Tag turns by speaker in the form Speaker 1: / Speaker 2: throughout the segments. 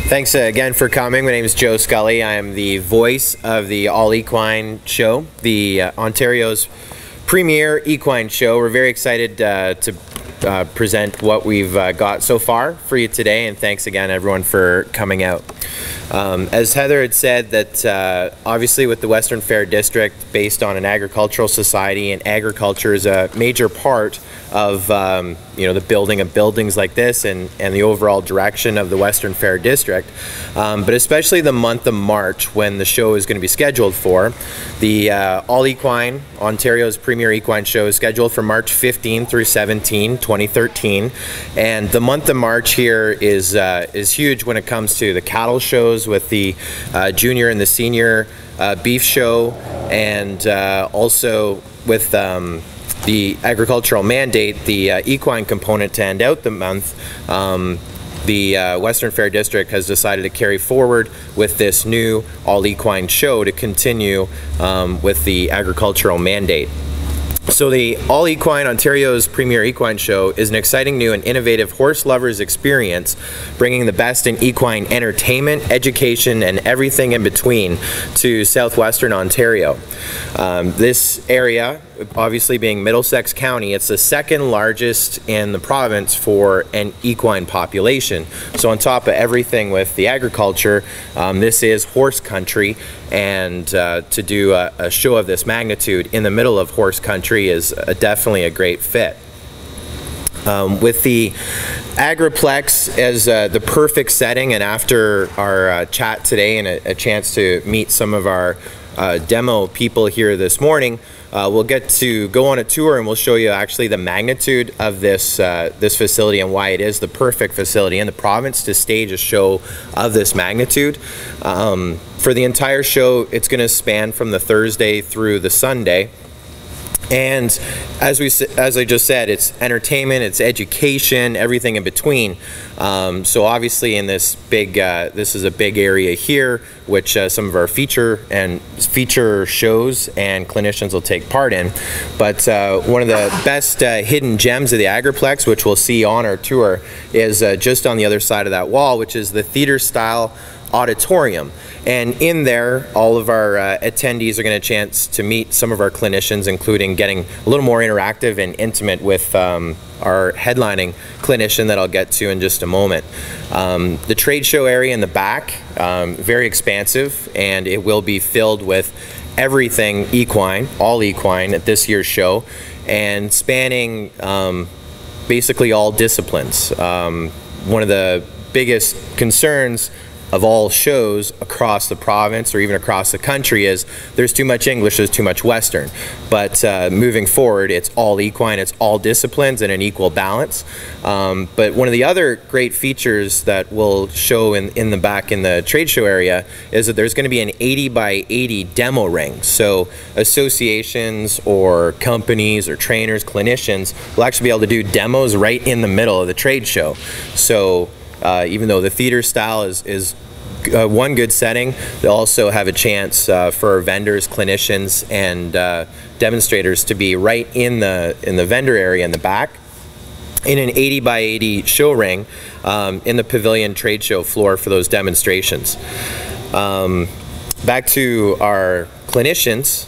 Speaker 1: Thanks again for coming. My name is Joe Scully. I am the voice of the All Equine Show, the Ontario's Premier Equine Show. We're very excited to present what we've got so far for you today, and thanks again everyone for coming out. As Heather had said, that obviously with the Western Fair District based on an agricultural society, and agriculture is a major part of the building of buildings like this and the overall direction of the Western Fair District, but especially the month of March when the show is going to be scheduled for. The All Equine, Ontario's Premier Equine Show, is scheduled for March 15 through 17, 2013, and the month of March here is huge when it comes to the cattle shows with the junior and the senior beef show, and also with the agricultural mandate, the equine component to end out the month. The Western Fair District has decided to carry forward with this new All Equine Show to continue with the agricultural mandate. So the All Equine, Ontario's Premier Equine Show, is an exciting new and innovative horse lovers experience, bringing the best in equine entertainment, education, and everything in between to southwestern Ontario. This area, obviously being Middlesex County, it's the second largest in the province for an equine population. So on top of everything with the agriculture, this is horse country, and to do a show of this magnitude in the middle of horse country is definitely a great fit. With the AgriPlex as the perfect setting, and after our chat today and a chance to meet some of our demo people here this morning, we'll get to go on a tour and we'll show you actually the magnitude of this this facility and why it is the perfect facility in the province to stage a show of this magnitude. For the entire show, it's going to span from the Thursday through the Sunday. And as I just said, it's entertainment, it's education, everything in between. So obviously in this big, this is a big area here, which some of our feature shows and clinicians will take part in. But one of the best hidden gems of the AgriPlex, which we'll see on our tour, is just on the other side of that wall, which is the theater-style auditorium. And in there, all of our attendees are going to chance to meet some of our clinicians, including getting a little more interactive and intimate with our headlining clinician that I'll get to in just a moment. The trade show area in the back, very expansive, and it will be filled with everything equine, all equine at this year's show, and spanning basically all disciplines. One of the biggest concerns of all shows across the province or even across the country is there's too much English, there's too much Western. But moving forward, it's all equine, it's all disciplines and an equal balance. But one of the other great features that we'll show in the back in the trade show area is that there's going to be an 80 by 80 demo ring. So associations or companies or trainers, clinicians will actually be able to do demos right in the middle of the trade show. So even though the theater style is one good setting, they'll also have a chance for vendors, clinicians, and demonstrators to be right in the vendor area in the back, in an 80 by 80 show ring in the pavilion trade show floor for those demonstrations. Back to our clinicians.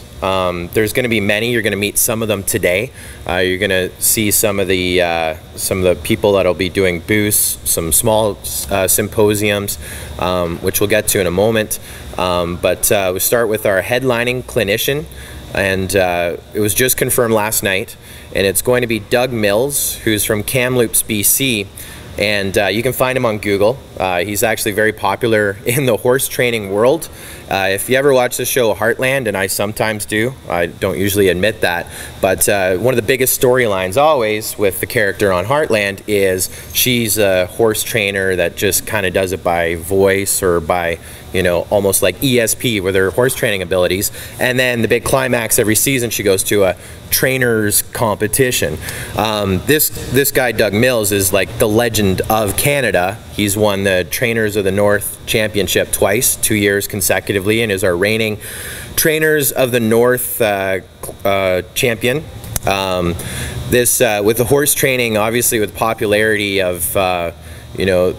Speaker 1: There's going to be many. You're going to meet some of them today. You're going to see some of the people that'll be doing booths, some small symposiums, which we'll get to in a moment. But we'll start with our headlining clinician, and it was just confirmed last night, and it's going to be Doug Mills, who's from Kamloops, BC. And you can find him on Google. He's actually very popular in the horse training world. If you ever watch the show Heartland, and I sometimes do, I don't usually admit that, but one of the biggest storylines always with the character on Heartland is she's a horse trainer that just kind of does it by voice or by, you know, almost like ESP with her horse training abilities. And then the big climax every season, she goes to a trainers competition. This guy Doug Mills is like the legend of Canada. He's won the Trainers of the North Championship twice, 2 years consecutively, and is our reigning Trainers of the North champion. With the horse training, obviously with popularity of you know,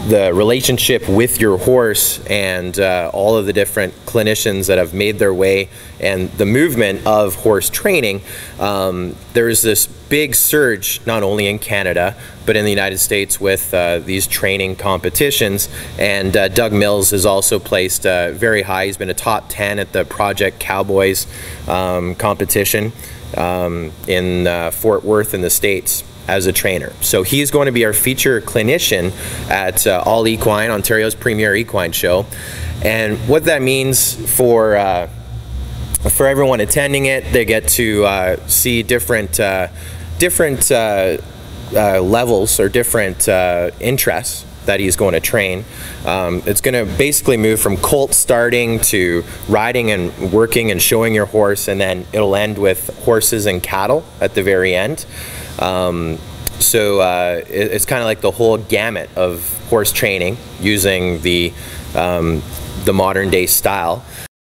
Speaker 1: the relationship with your horse and all of the different clinicians that have made their way and the movement of horse training, there's this big surge not only in Canada but in the United States with these training competitions, and Doug Mills has also placed very high. He's been a top 10 at the Project Cowboys competition in Fort Worth in the States as a trainer. So he's going to be our feature clinician at All Equine, Ontario's Premier Equine Show. And what that means for everyone attending it, they get to see different levels or different interests that he's going to train. It's going to basically move from colt starting to riding and working and showing your horse, and then it'll end with horses and cattle at the very end. It's kind of like the whole gamut of horse training using the modern day style.